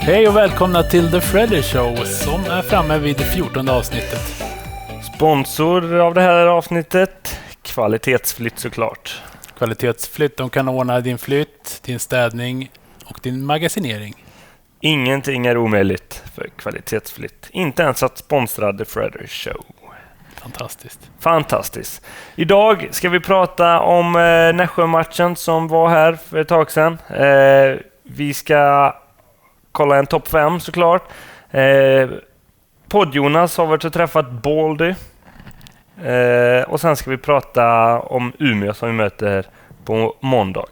Hej och välkomna till The Freddy Show som är framme vid det 14:e avsnittet. Sponsor av det här avsnittet, kvalitetsflytt såklart. Kvalitetsflytt, de kan ordna din flytt, din städning och din magasinering. Ingenting är omöjligt för kvalitetsflytt. Inte ens att sponsra The Freddy Show. Fantastiskt. Idag ska vi prata om Nässjö-matchen som var här för ett tag sedan. Vi ska kolla en topp 5 såklart. Podd-Jonas har varit och träffat Balldy. Och sen ska vi prata om Umeå som vi möter på måndag.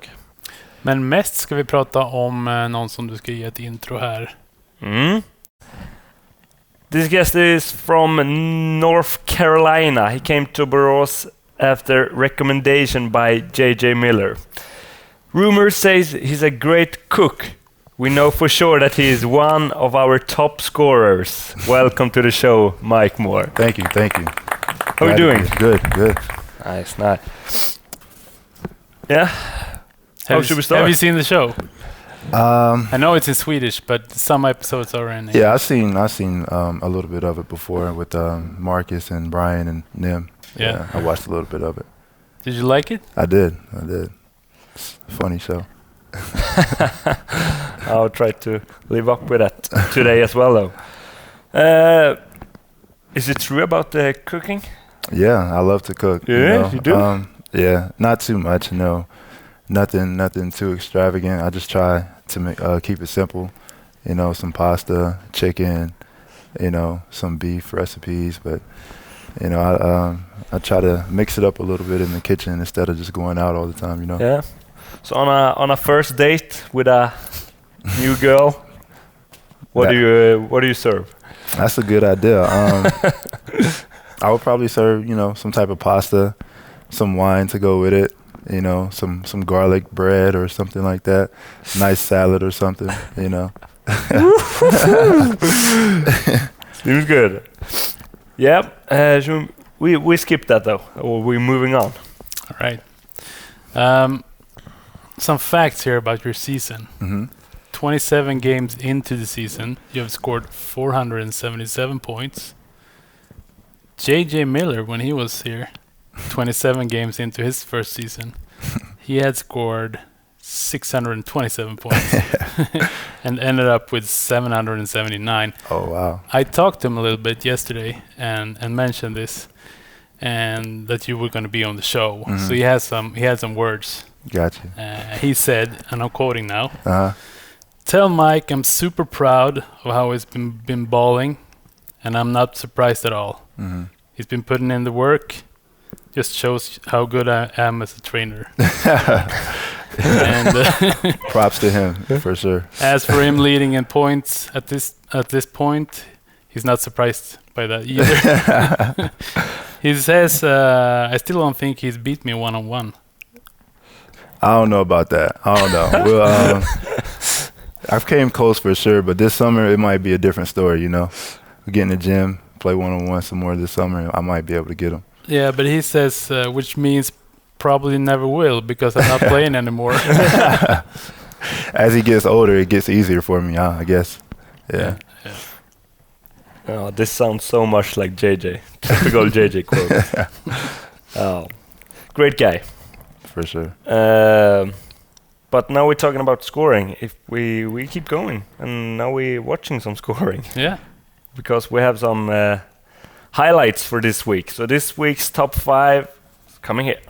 Men mest ska vi prata om någon som du ska ge ett intro här. This guest is from North Carolina. He came to Borås after recommendation by J.J. Miller. Rumors says he's a great cook. We know for sure that he is one of our top scorers. Welcome to the show, Mike Moore. Thank you. How are you doing? Good. Nice. Yeah. How should we start? Have you seen the show? I know it's in Swedish, but some episodes are in English. Yeah, I've seen a little bit of it before with Marcus and Brian and Nim. Yeah, I watched a little bit of it. Did you like it? I did. It's a funny show. I'll try to live up with that today as well, though. Is it true about the cooking? Yeah, I love to cook. Yeah, you do? Yeah, not too much, no. Nothing too extravagant. I just try to keep it simple. You know, some pasta, chicken, some beef recipes. But, I try to mix it up a little bit in the kitchen instead of just going out all the time, Yeah. So on a first date with a new girl, what do you serve? That's a good idea. I would probably serve, some type of pasta, some wine to go with it. Some garlic bread or something like that. Nice salad or something, Seems good. Yeah. We skipped that though. Or we're moving on. All right. Some facts here about your season. 27 games into the season, you have scored 477 points. J.J. Miller, when he was here, 27 games into his first season, he had scored 627 points and ended up with 779. Oh, wow. I talked to him a little bit yesterday and mentioned this and that you were going to be on the show. So he had some words. Gotcha. He said, and I'm quoting now, "Tell Mike I'm super proud of how he's been balling, and I'm not surprised at all. He's been putting in the work. Just shows how good I am as a trainer." And props to him for sure. As for him leading in points at this point, he's not surprised by that either. He says, "I still don't think he's beat me one-on-one." I don't know about that. I don't know. Well, I've came close for sure, but this summer it might be a different story. We get in the gym, play one-on-one some more this summer. I might be able to get him. Yeah, but he says, which means probably never will because I'm not playing anymore. As he gets older, it gets easier for me, I guess. Yeah. Oh, this sounds so much like JJ. Typical JJ quote. Oh, great guy. For sure. But now we're talking about scoring. If we keep going, and now we're watching some scoring. Yeah. Because we have some highlights for this week. So this week's top 5 is coming here.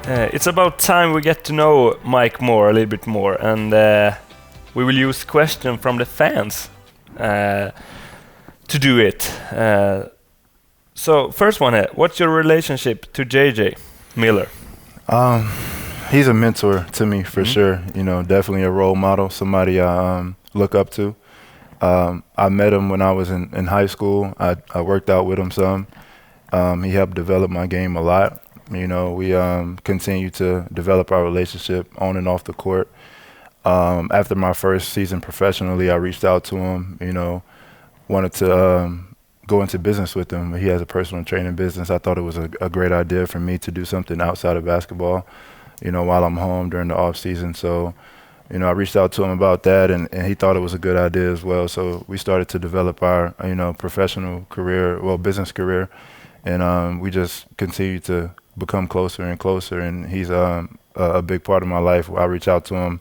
It's about time we get to know Mike Moore a little bit more, and we will use question from the fans to do it. So first one, what's your relationship to JJ Miller? He's a mentor to me for sure. You know, definitely a role model, somebody I look up to. I met him when I was in high school. I worked out with him some. He helped develop my game a lot. You know, we continue to develop our relationship on and off the court. After my first season professionally, I reached out to him, you know, wanted to go into business with him. He has a personal training business. I thought it was a great idea for me to do something outside of basketball, you know, while I'm home during the off season. So, you know, I reached out to him about that, and he thought it was a good idea as well. So we started to develop our, you know, professional career, well, business career, and we just continue to become closer and closer. And he's a big part of my life. I reach out to him,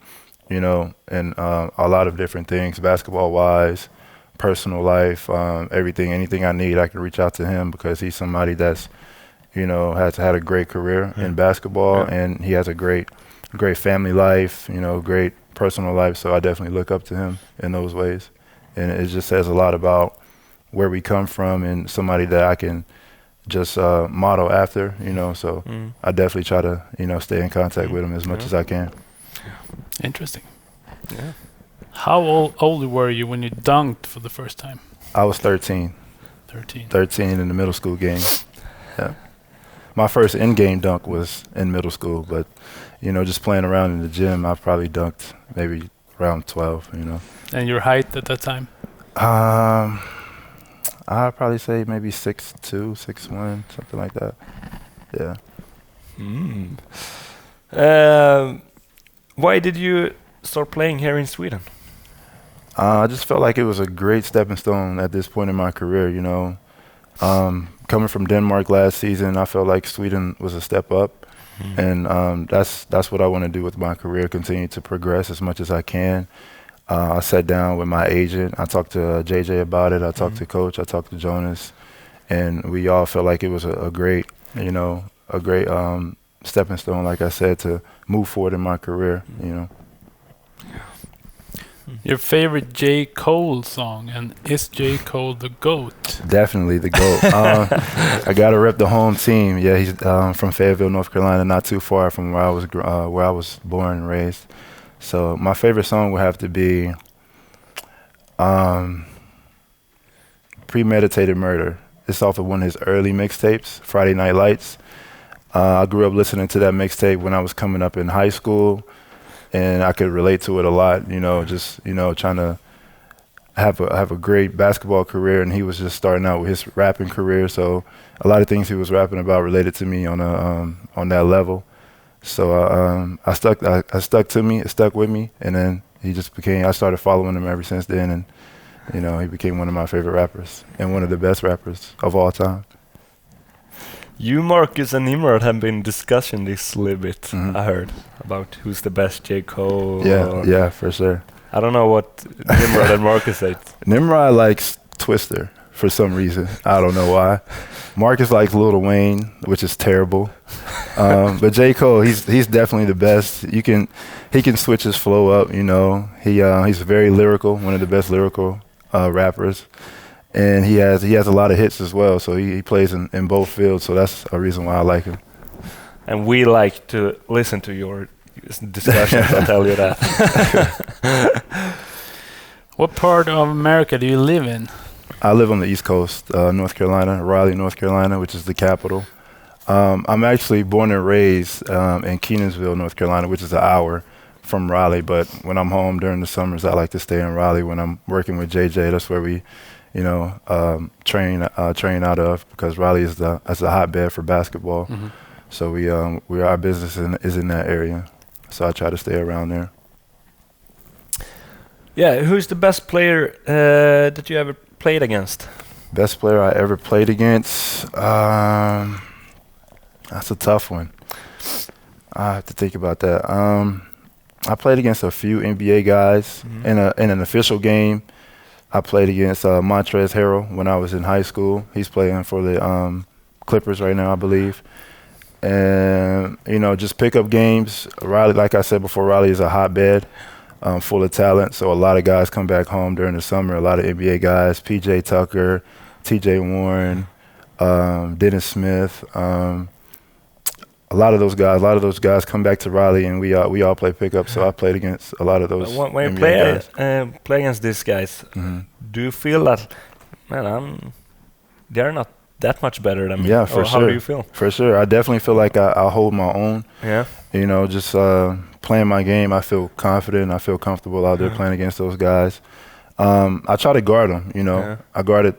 you know, and a lot of different things, basketball-wise, personal life, anything I need, I can reach out to him because he's somebody that's, you know, has had a great career in basketball, and he has a great family life, you know, great personal life. So I definitely look up to him in those ways. And it just says a lot about where we come from and somebody that I can just model after, you know. So I definitely try to, you know, stay in contact with him as much as I can. Interesting. Yeah. How old were you when you dunked for the first time? I was 13. 13 in the middle school game. Yeah. My first in-game dunk was in middle school, but, you know, just playing around in the gym, I probably dunked maybe around 12, you know. And your height at that time? I'd probably say maybe 6'2", 6'1", something like that. Yeah. Why did you start playing here in Sweden? I just felt like it was a great stepping stone at this point in my career, you know. Coming from Denmark last season, I felt like Sweden was a step up. And that's what I want to do with my career, continue to progress as much as I can. I sat down with my agent. I talked to JJ about it. I talked to Coach. I talked to Jonas. And we all felt like it was a great, you know, stepping stone, like I said, to move forward in my career, you know. Your favorite J. Cole song, and is J. Cole the GOAT? Definitely the GOAT. I got to rep the home team. Yeah, he's from Fayetteville, North Carolina, not too far from where I was born and raised. So my favorite song would have to be Premeditated Murder. It's off of one of his early mixtapes, Friday Night Lights. I grew up listening to that mixtape when I was coming up in high school, and I could relate to it a lot, you know, just, you know, trying to have a great basketball career, and he was just starting out with his rapping career. So a lot of things he was rapping about related to me on that level. So it stuck with me, and then I started following him ever since then, and, you know, he became one of my favorite rappers and one of the best rappers of all time. You, Marcus, and Nimrod have been discussing this a little bit, I heard, about who's the best J. Cole. Yeah, for sure. I don't know what Nimrod and Marcus say. Nimrod likes Twister for some reason. I don't know why. Marcus likes Lil Wayne, which is terrible. But J. Cole, he's definitely the best. He can switch his flow up, you know. He's very lyrical, one of the best lyrical rappers. And he has a lot of hits as well, so he plays in both fields, so that's a reason why I like him. And we like to listen to your discussions, I'll tell you that. What part of America do you live in? I live on the East Coast, North Carolina, Raleigh, North Carolina, which is the capital. I'm actually born and raised in Kenansville, North Carolina, which is an hour from Raleigh, but when I'm home during the summers, I like to stay in Raleigh. When I'm working with JJ, that's where we, you know, train out of, because Raleigh is a hotbed for basketball. So our business is in that area. So I try to stay around there. Yeah, who's the best player that you ever played against? Best player I ever played against? That's a tough one. I have to think about that. I played against a few NBA guys in an official game. I played against Montrezl Harrell when I was in high school. He's playing for the Clippers right now, I believe. And just pick up games. Raleigh, like I said before, Raleigh is a hotbed full of talent. So a lot of guys come back home during the summer. A lot of NBA guys, P.J. Tucker, T.J. Warren, Dennis Smith. A lot of those guys come back to Raleigh, and we all play pickup. So I played against a lot of those. When you play against these guys, do you feel that, man, they're not that much better than me? Yeah, for sure. How do you feel? For sure. I definitely feel like I hold my own. Yeah. Just playing my game, I feel confident. I feel comfortable out there playing against those guys. I try to guard them, Yeah. I guarded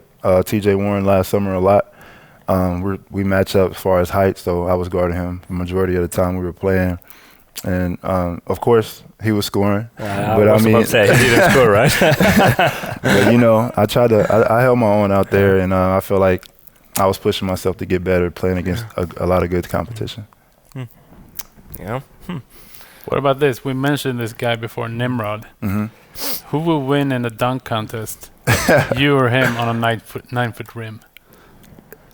T.J. Warren last summer a lot. We match up as far as height, so I was guarding him the majority of the time we were playing. And, of course, he was scoring. But I mean, about to say, he didn't score, right? But, I held my own out there, and I feel like I was pushing myself to get better playing against a lot of good competition. Yeah. What about this? We mentioned this guy before, Nimrod. Who will win in a dunk contest? You or him on a 9-foot rim?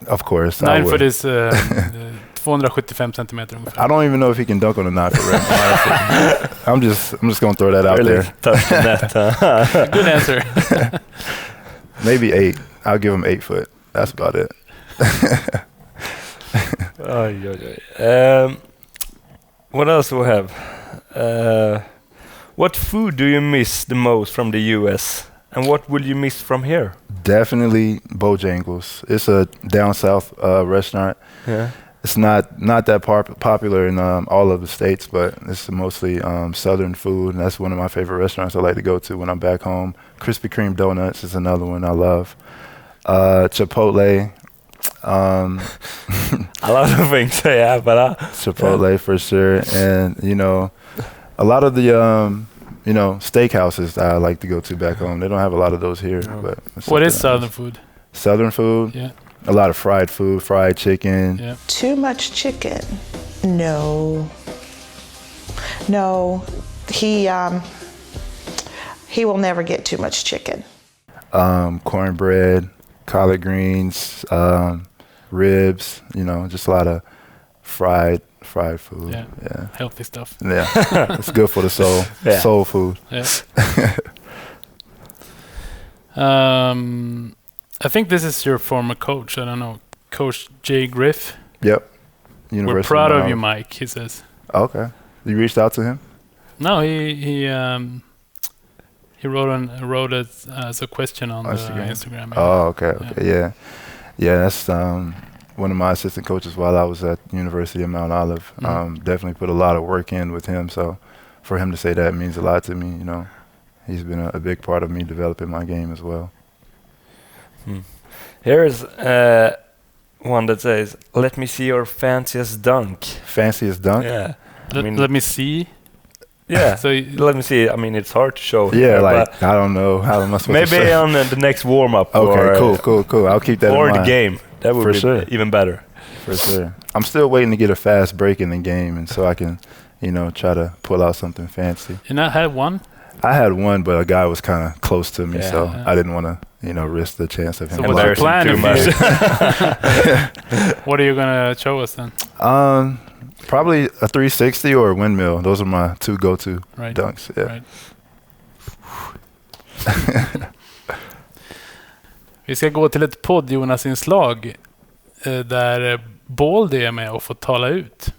Of course. 9 foot is 275 centimeter. I don't even know if he can dunk on a 9-foot rim. I'm just gonna throw that out really there. Touch the net. Good answer. Maybe 8. I'll give him 8 foot. That's about it. What else do we have? What food do you miss the most from the US? And what will you miss from here? Definitely Bojangles. It's a down south restaurant. Yeah. It's not that popular in all of the states, but it's mostly southern food. And that's one of my favorite restaurants I like to go to when I'm back home. Krispy Kreme donuts is another one I love. Chipotle. A lot of things, yeah, but Chipotle for sure. And a lot of the steakhouses that I like to go to back home. They don't have a lot of those here. But what is southern food? Southern food? Yeah. A lot of fried food, fried chicken. Yeah. Too much chicken? No. He will never get too much chicken. Cornbread, collard greens, ribs, just a lot of fried food. Yeah. Healthy stuff. Yeah. It's good for the soul. Yeah. Soul food. Yeah. I think this is your former coach. I don't know. Coach Jay Griff. Yep. We're proud of you, Mike, he says. Okay. You reached out to him? No, he wrote it as a question on Instagram. Oh, okay. Yeah. That's one of my assistant coaches while I was at the University of Mount Olive. Definitely put a lot of work in with him. So for him to say that means a lot to me. He's been a big part of me developing my game as well. Here's one that says, "Let me see your fanciest dunk." Fanciest dunk? Yeah. Let me see. Yeah. So let me see. I mean, it's hard to show. Yeah, I don't know how am I supposed to maybe say. on the next warm up. Okay, cool. I'll keep that in mind. Or the game. That would be even better. For sure. I'm still waiting to get a fast break in the game, and so I can, try to pull out something fancy. You not had one? I had one, but a guy was kind of close to me, so I didn't want to, risk the chance of him. So what's your plan? Too much. What are you gonna show us then? Probably a 360 or a windmill. Those are my two go-to dunks. Yeah. Right. Vi ska gå till ett podd-Jonas-inslag där Balldy är med och får tala ut.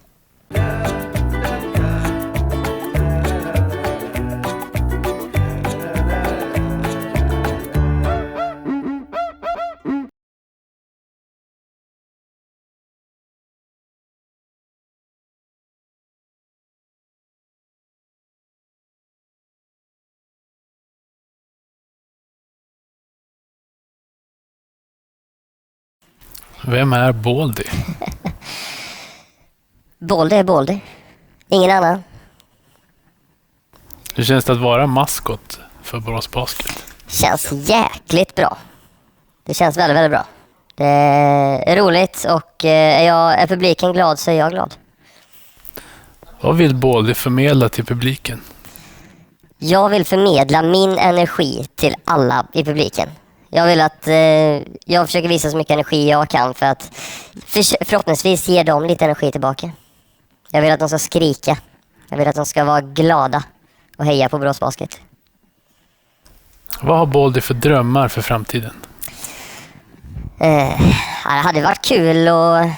Vem är Balldy? Balldy är Balldy. Ingen annan. Hur känns det att vara maskot för Borås Bskt? Känns jäkligt bra. Det känns väldigt, väldigt bra. Det är roligt och är publiken glad så är jag glad. Vad vill Balldy förmedla till publiken? Jag vill förmedla min energi till alla i publiken. Jag vill att jag försöker visa så mycket energi jag kan för att förhoppningsvis ge dem lite energi tillbaka. Jag vill att de ska skrika. Jag vill att de ska vara glada och heja på Borås Bskt. Vad har Balldy för drömmar för framtiden? Det hade varit kul att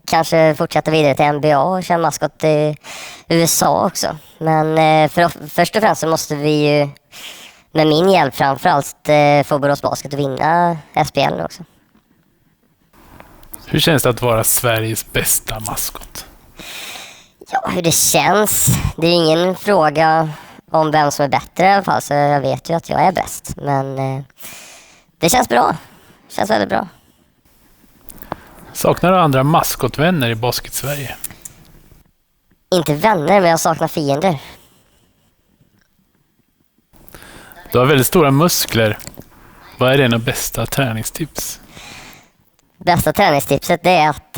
kanske fortsätta vidare till NBA och köra maskot i USA också. Men först och främst så måste vi ju med min hjälp framförallt få Borås Bskt att vinna SPL nu också. Hur känns det att vara Sveriges bästa maskot? Ja, hur det känns. Det är ingen fråga om vem som är bättre i alla fall, så jag vet ju att jag är bäst. Men det känns bra. Det känns väldigt bra. Saknar du andra maskotvänner i basket-Sverige? Inte vänner, men jag saknar fiender. Du har väldigt stora muskler. Vad är dina bästa träningstips? Bästa träningstipset det är att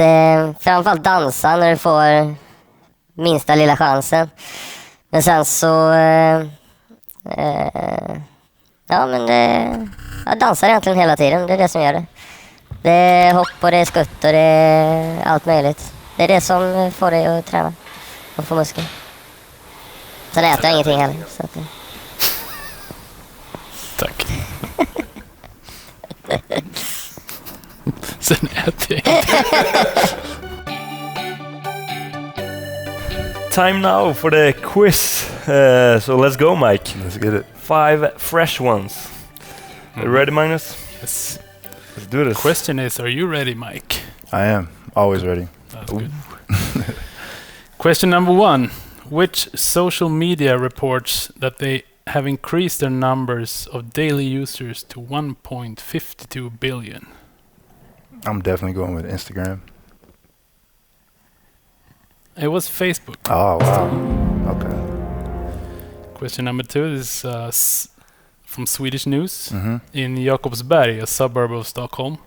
framförallt dansa när du får minsta lilla chansen. Men sen så jag dansar egentligen hela tiden. Det är det som gör det. Det är hopp och det är skutt och det är allt möjligt. Det är det som får dig att träna och få muskler. Sen äter jag ingenting heller. Så att, Tack. Sen äter jag inte. Time now for the quiz. So let's go, Mike. Let's get it. 5 fresh ones. Are you ready, Magnus? Yes. Let's do this. Question is, are you ready, Mike? I am always ready. That's good. Question number 1. Which social media reports that they have increased their numbers of daily users to 1.52 billion? I'm definitely going with Instagram. It was Facebook. Oh, wow. Okay. Question number 2 is from Swedish news. Mm-hmm. In Jakobsberg, a suburb of Stockholm,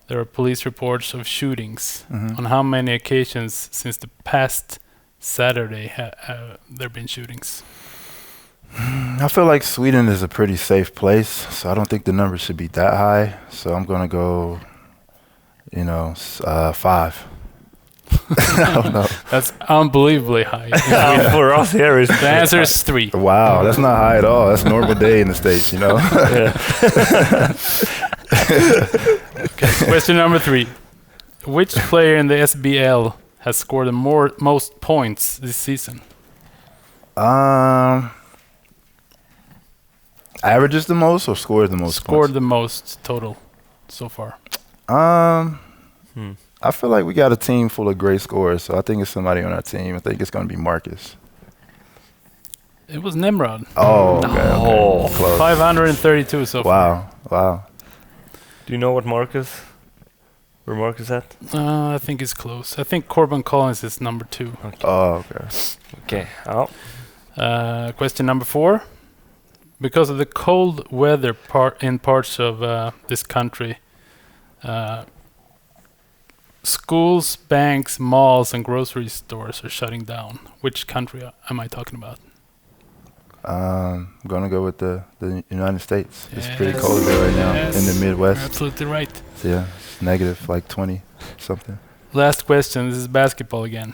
there are police reports of shootings. Mm-hmm. On how many occasions since the past Saturday have there been shootings? I feel like Sweden is a pretty safe place, so I don't think the number should be that high. So I'm going to go, 5. I don't know. That's unbelievably high. For us here is The answer is 3. Wow, that's not high at all. That's a normal day in the States, Okay. Question number 3. Which player in the SBL has scored the most points this season? Averages the most or scores the most? Scored the most total so far. I feel like we got a team full of great scorers, so I think it's somebody on our team. I think it's going to be Marcus. It was Nimrod. Oh, okay. Oh. Close. 532 so far. Wow. Do you know where Marcus at? I think it's close. I think Corbin Collins is number 2. Oh, okay. Okay. Oh. Question number 4. Because of the cold weather in parts of this country, schools, banks, malls, and grocery stores are shutting down. Which country am I talking about? I'm going to go with the United States. It's Yes. pretty cold there right now in the You're Midwest. absolutely right. So yeah, it's negative like 20 something. Last question. This is basketball again.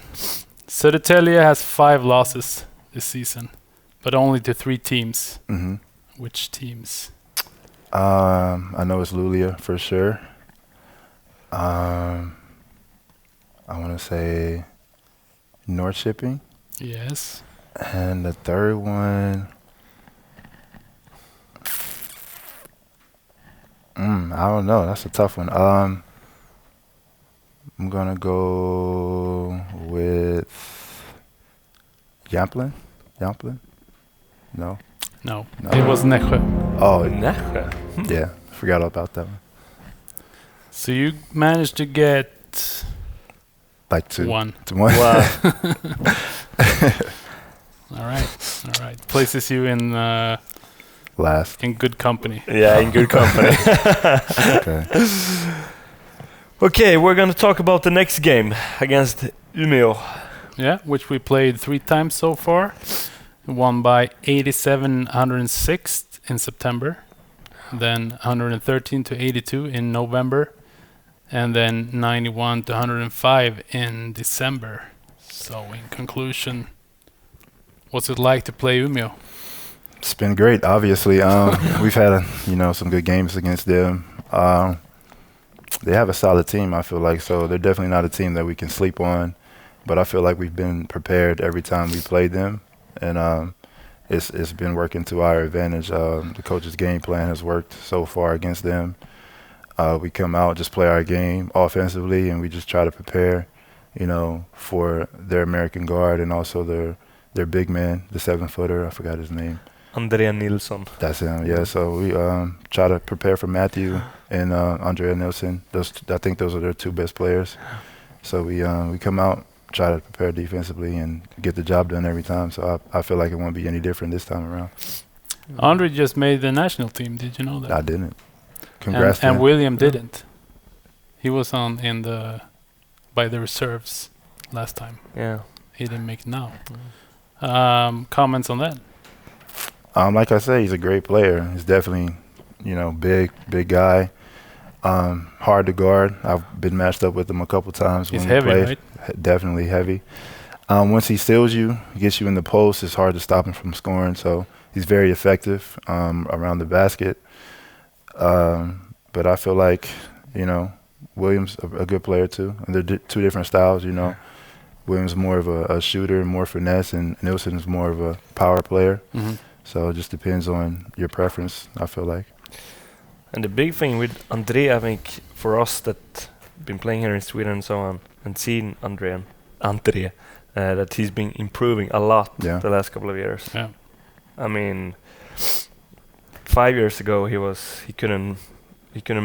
Södertälje has 5 losses this season, but only to 3 teams. Mm-hmm. Which teams? I know it's Luleå for sure. I want to say Norrköping. Yes. And the third one, I don't know. That's a tough one. I'm gonna go with Jamplin. No. No. It was Nässjö. Oh, Nässjö. yeah. Forgot about that one. So you managed to get Like 2. 1. One. Wow. All right. Places you in Last. in good company. Yeah, in good company. Okay. Okay, we're going to talk about the next game against Umeå. Yeah, which we played 3 times so far. Won by 87-106 in September, then 113-82 in November, and then 91-105 in December. So, in conclusion, what's it like to play Umeå? It's been great, obviously. We've had, some good games against them. They have a solid team, I feel like, so they're definitely not a team that we can sleep on. But I feel like we've been prepared every time we played them, and it's been working to our advantage. The coach's game plan has worked so far against them. We come out, just play our game offensively, and we just try to prepare, for their American guard and also their big man, the 7-footer. I forgot his name. Andrea Nilsson. That's him, yeah. So we try to prepare for Matthew and Andrea Nilsson. I think those are their two best players. So we come out, try to prepare defensively and get the job done every time. So I feel like it won't be any different this time around. Andre just made the national team. Did you know that? I didn't. Congrats. And William didn't. He was by the reserves last time. Yeah. He didn't make it now. Comments on that? Like I said, he's a great player. He's definitely, big guy. Hard to guard. I've been matched up with him a couple times. He's when heavy, he plays. right? Definitely heavy. Once he steals you, he gets you in the post, it's hard to stop him from scoring. So he's very effective around the basket. But I feel like, Williams a good player too. And they're two different styles, Williams more of a shooter, more finesse, and Nilsson is more of a power player. Mm-hmm. So it just depends on your preference, I feel like. And the big thing with Andre, I think, for us that been playing here in Sweden and so on, and seen Andre, that he's been improving a lot the last couple of years. Yeah. I mean, 5 years ago he couldn't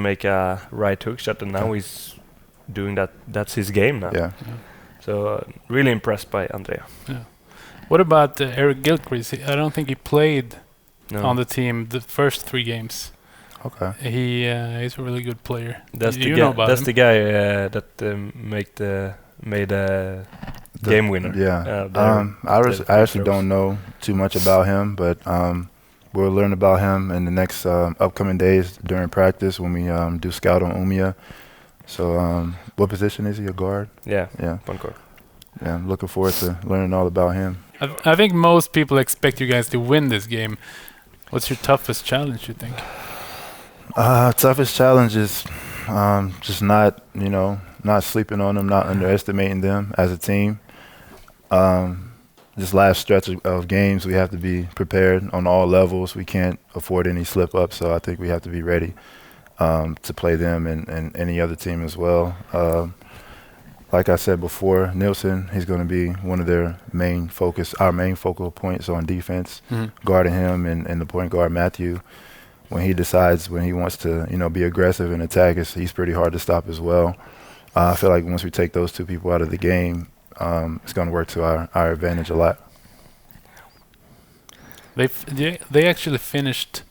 make a right hook shot, and now he's doing that. That's his game now. Yeah. So really impressed by Andrea. Yeah. What about Eric Gilchrist? I don't think he played on the team the first 3 games. Okay. He's a really good player. That's you know about that's him? the guy that made a game winner. Yeah. I actually don't know too much about him, but we'll learn about him in the next upcoming days during practice when we do scout on Umeå. So what position is he, a guard? Yeah. Point guard. Yeah, I'm looking forward to learning all about him. I think most people expect you guys to win this game. What's your toughest challenge, you think? Toughest challenge is just not sleeping on them, not underestimating them as a team. This last stretch of games, we have to be prepared on all levels. We can't afford any slip-ups, so I think we have to be ready to play them and any other team as well. Like I said before, Nilsson, he's going to be one of our main focal points on defense, guarding him and the point guard, Matthew. When he decides when he wants to, be aggressive and attack, he's pretty hard to stop as well. I feel like once we take those two people out of the game, it's going to work to our advantage a lot. They actually finished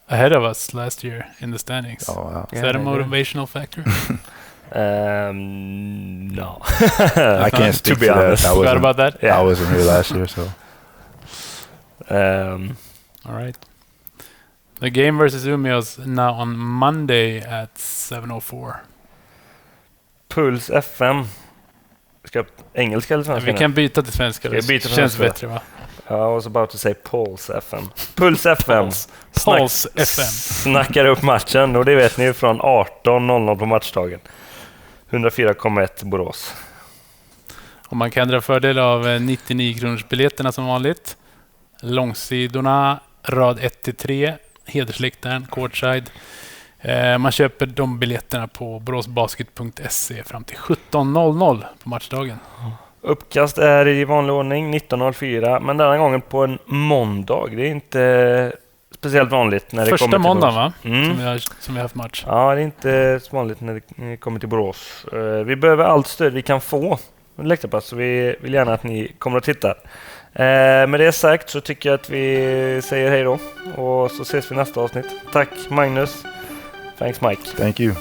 ahead of us last year in the standings. Oh, wow. Is that a motivational factor? No. I can't speak to be honest. that. Forgot about that? Yeah. I wasn't here last year, so. All right. The game versus Umeå is now on Monday at 7:04. Puls FM. Ska engelska eller svenska? Vi kan byta till svenska. Det känns bättre, va? I was about to say Puls FM. Puls FM. Puls FM. Snackar upp matchen, och det vet ni från 18:00 på matchdagen. 104,1 Borås. Och man kan dra fördel av 99 kronors biljetterna som vanligt. Långsidorna, rad 1-3, hedersläktaren, courtside. Man köper de biljetterna på boråsbasket.se fram till 17:00 på matchdagen. Uppkast är i vanlig ordning 19:04, men denna gången på en måndag. Det är inte speciellt vanligt när det kommer till Första måndagen, Borås. va? Som vi har haft match. Ja, det är inte så vanligt när det kommer till Borås. Vi behöver allt stöd vi kan få läktarpass, så vi vill gärna att ni kommer och tittar. Med det sagt så tycker jag att vi säger hej då, och så ses vi nästa avsnitt. Tack Magnus. Thanks Mike. Thank you.